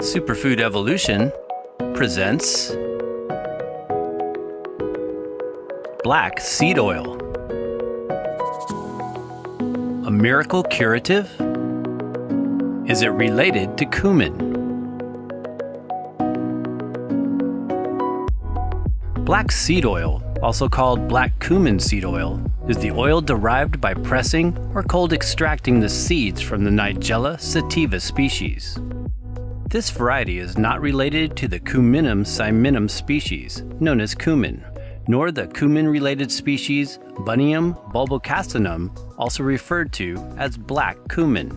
Superfood Evolution presents black seed oil. A miracle curative? Is it related to cumin? Black seed oil, also called black cumin seed oil, is the oil derived by pressing or cold extracting the seeds from the Nigella sativa species. This variety is not related to the Cuminum cyminum species, known as cumin, nor the cumin-related species Buneum bulbocastinum, also referred to as black cumin.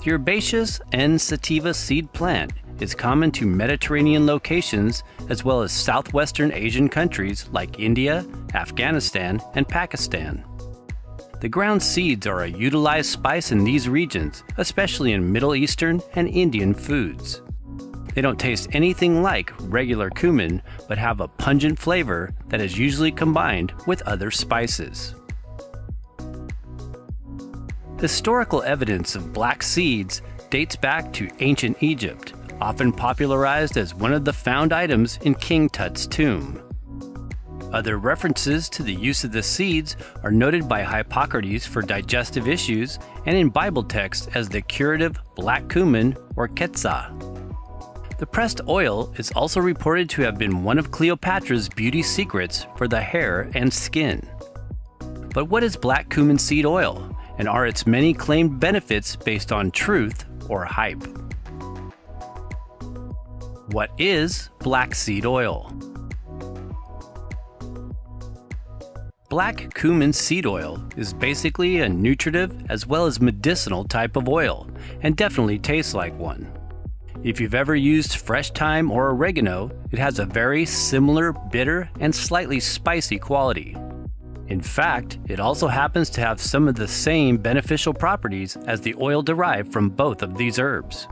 The herbaceous N. sativa seed plant is common to Mediterranean locations as well as southwestern Asian countries like India, Afghanistan, and Pakistan. The ground seeds are a utilized spice in these regions, especially in Middle Eastern and Indian foods. They don't taste anything like regular cumin, but have a pungent flavor that is usually combined with other spices. Historical evidence of black seeds dates back to ancient Egypt, often popularized as one of the found items in King Tut's tomb. Other references to the use of the seeds are noted by Hippocrates for digestive issues and in Bible texts as the curative black cumin or quetzah. The pressed oil is also reported to have been one of Cleopatra's beauty secrets for the hair and skin. But what is black cumin seed oil, and are its many claimed benefits based on truth or hype? What is black seed oil? Black cumin seed oil is basically a nutritive as well as medicinal type of oil, and definitely tastes like one. If you've ever used fresh thyme or oregano, it has a very similar bitter and slightly spicy quality. In fact, it also happens to have some of the same beneficial properties as the oil derived from both of these herbs.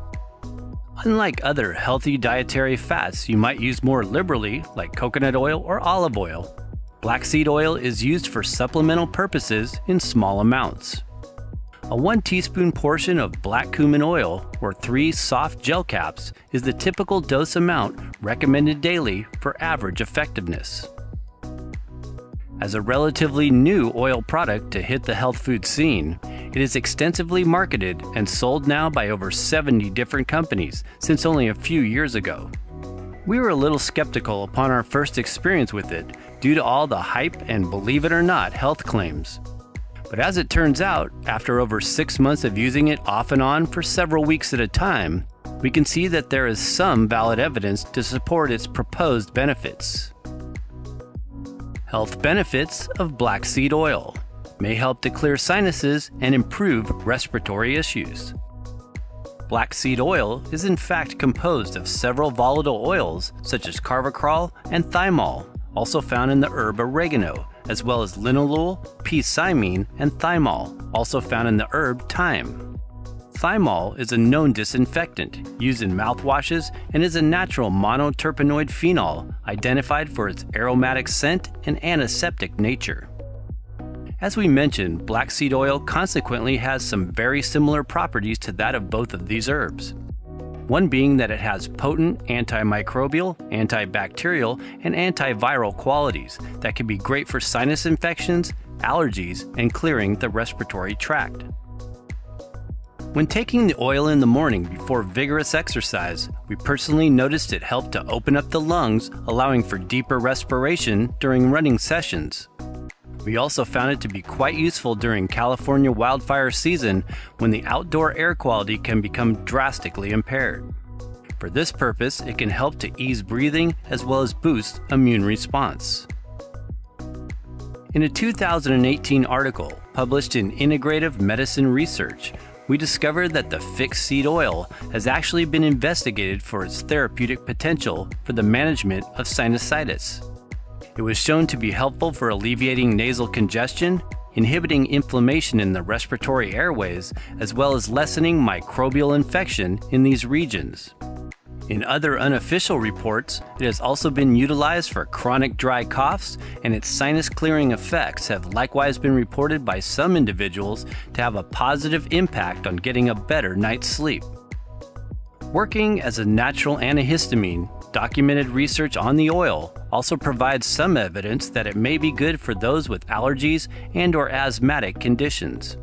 Unlike other healthy dietary fats you might use more liberally, like coconut oil or olive oil, black seed oil is used for supplemental purposes in small amounts. A 1 teaspoon portion of black cumin oil, or 3 soft gel caps, is the typical dose amount recommended daily for average effectiveness. As a relatively new oil product to hit the health food scene, it is extensively marketed and sold now by over 70 different companies since only a few years ago. We were a little skeptical upon our first experience with it due to all the hype and, believe it or not, health claims. But as it turns out, after over 6 months of using it off and on for several weeks at a time, we can see that there is some valid evidence to support its proposed benefits. Health benefits of black seed oil may help to clear sinuses and improve respiratory issues. Black seed oil is in fact composed of several volatile oils such as carvacrol and thymol, also found in the herb oregano, as well as linalool, p-cymene, and thymol, also found in the herb thyme. Thymol is a known disinfectant used in mouthwashes and is a natural monoterpenoid phenol identified for its aromatic scent and antiseptic nature. As we mentioned, black seed oil consequently has some very similar properties to that of both of these herbs. One being that it has potent antimicrobial, antibacterial, and antiviral qualities that can be great for sinus infections, allergies, and clearing the respiratory tract. When taking the oil in the morning before vigorous exercise, we personally noticed it helped to open up the lungs, allowing for deeper respiration during running sessions. We also found it to be quite useful during California wildfire season when the outdoor air quality can become drastically impaired. For this purpose, it can help to ease breathing as well as boost immune response. In a 2018 article published in Integrative Medicine Research, we discovered that the fixed seed oil has actually been investigated for its therapeutic potential for the management of sinusitis. It was shown to be helpful for alleviating nasal congestion, inhibiting inflammation in the respiratory airways, as well as lessening microbial infection in these regions. In other unofficial reports, it has also been utilized for chronic dry coughs, and its sinus clearing effects have likewise been reported by some individuals to have a positive impact on getting a better night's sleep. Working as a natural antihistamine, documented research on the oil also provides some evidence that it may be good for those with allergies and/or asthmatic conditions.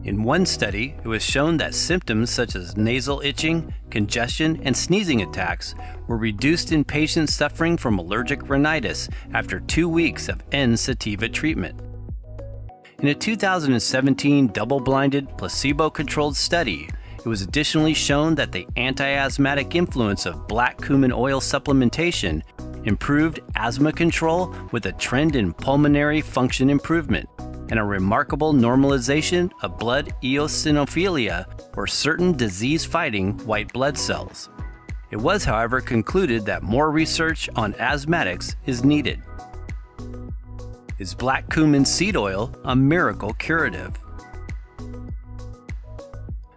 In one study, it was shown that symptoms such as nasal itching, congestion, and sneezing attacks were reduced in patients suffering from allergic rhinitis after 2 weeks of N-sativa treatment. In a 2017 double-blinded, placebo-controlled study, it was additionally shown that the anti-asthmatic influence of black cumin oil supplementation improved asthma control with a trend in pulmonary function improvement and a remarkable normalization of blood eosinophilia, or certain disease-fighting white blood cells. It was, however, concluded that more research on asthmatics is needed. Is black cumin seed oil a miracle curative?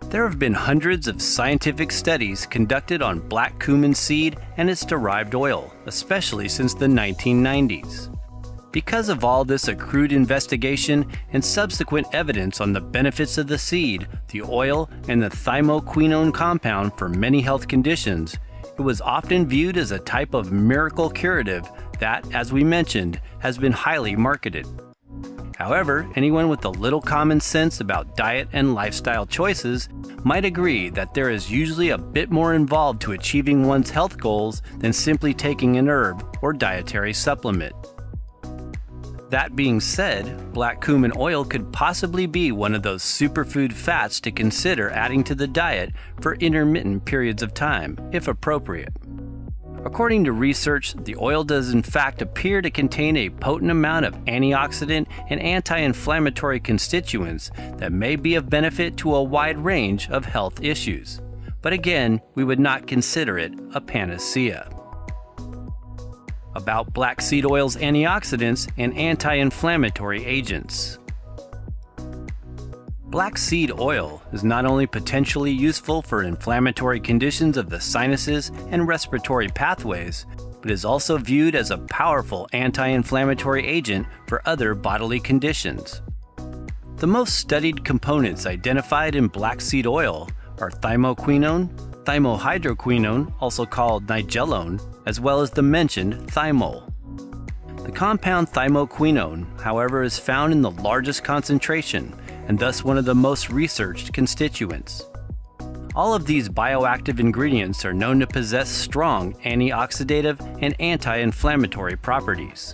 There have been hundreds of scientific studies conducted on black cumin seed and its derived oil, especially since the 1990s. Because of all this accrued investigation and subsequent evidence on the benefits of the seed, the oil, and the thymoquinone compound for many health conditions, it was often viewed as a type of miracle curative that, as we mentioned, has been highly marketed. However, anyone with a little common sense about diet and lifestyle choices might agree that there is usually a bit more involved to achieving one's health goals than simply taking an herb or dietary supplement. That being said, black cumin oil could possibly be one of those superfood fats to consider adding to the diet for intermittent periods of time, if appropriate. According to research, the oil does in fact appear to contain a potent amount of antioxidant and anti-inflammatory constituents that may be of benefit to a wide range of health issues. But again, we would not consider it a panacea. About black seed oil's antioxidants and anti-inflammatory agents. Black seed oil is not only potentially useful for inflammatory conditions of the sinuses and respiratory pathways, but is also viewed as a powerful anti-inflammatory agent for other bodily conditions. The most studied components identified in black seed oil are thymoquinone, thymohydroquinone, also called nigellone, as well as the mentioned thymol. The compound thymoquinone, however, is found in the largest concentration and thus one of the most researched constituents. All of these bioactive ingredients are known to possess strong antioxidative and anti-inflammatory properties.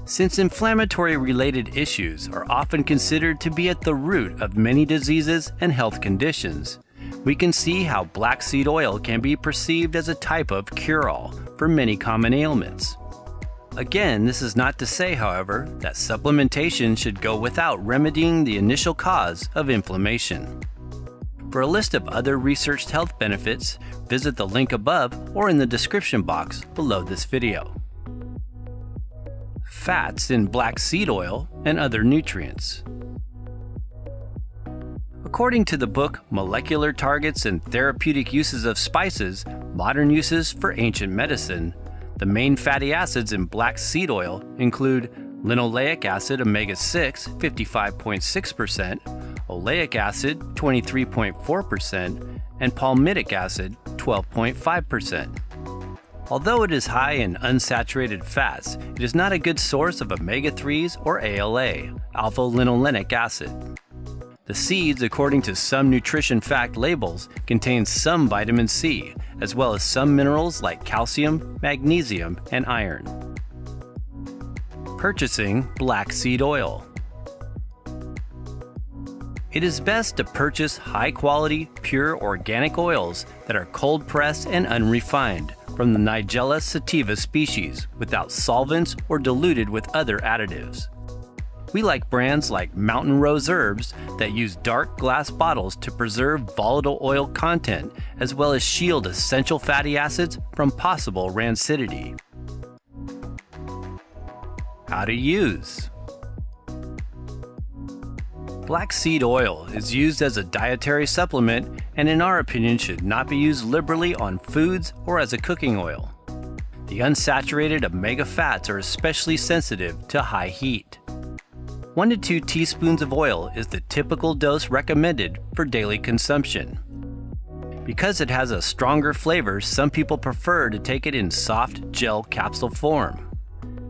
Since inflammatory-related issues are often considered to be at the root of many diseases and health conditions, we can see how black seed oil can be perceived as a type of cure-all for many common ailments. Again, this is not to say, however, that supplementation should go without remedying the initial cause of inflammation. For a list of other researched health benefits, visit the link above or in the description box below this video. Fats in black seed oil and other nutrients. According to the book Molecular Targets and Therapeutic Uses of Spices, Modern Uses for Ancient Medicine, the main fatty acids in black seed oil include linoleic acid omega-6 55.6%, oleic acid 23.4%, and palmitic acid 12.5%. Although it is high in unsaturated fats, it is not a good source of omega-3s or ALA, alpha-linolenic acid. The seeds, according to some nutrition fact labels, contain some vitamin C, as well as some minerals like calcium, magnesium, and iron. Purchasing black seed oil. It is best to purchase high-quality, pure organic oils that are cold-pressed and unrefined from the Nigella sativa species without solvents or diluted with other additives. We like brands like Mountain Rose Herbs that use dark glass bottles to preserve volatile oil content as well as shield essential fatty acids from possible rancidity. How to use. Black seed oil is used as a dietary supplement and in our opinion should not be used liberally on foods or as a cooking oil. The unsaturated omega fats are especially sensitive to high heat. 1 to 2 teaspoons of oil is the typical dose recommended for daily consumption. Because it has a stronger flavor, some people prefer to take it in soft gel capsule form.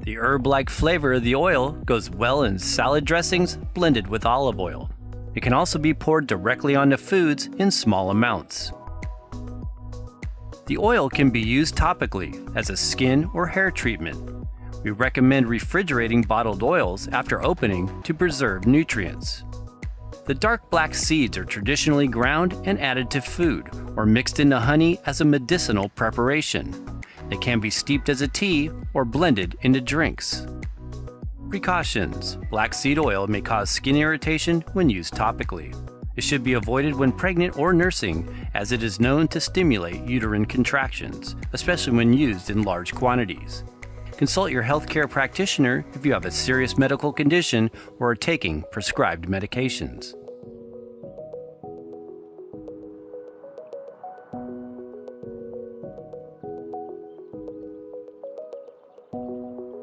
The herb-like flavor of the oil goes well in salad dressings blended with olive oil. It can also be poured directly onto foods in small amounts. The oil can be used topically as a skin or hair treatment. We recommend refrigerating bottled oils after opening to preserve nutrients. The dark black seeds are traditionally ground and added to food or mixed into honey as a medicinal preparation. They can be steeped as a tea or blended into drinks. Precautions: black seed oil may cause skin irritation when used topically. It should be avoided when pregnant or nursing, as it is known to stimulate uterine contractions, especially when used in large quantities. Consult your healthcare practitioner if you have a serious medical condition or are taking prescribed medications.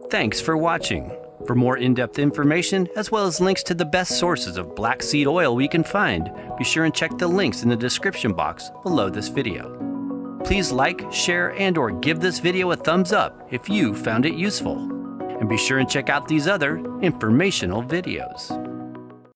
Thanks for watching. For more in-depth information, as well as links to the best sources of black seed oil we can find, be sure and check the links in the description box below this video. Please like, share, and/or give this video a thumbs up if you found it useful. And be sure and check out these other informational videos.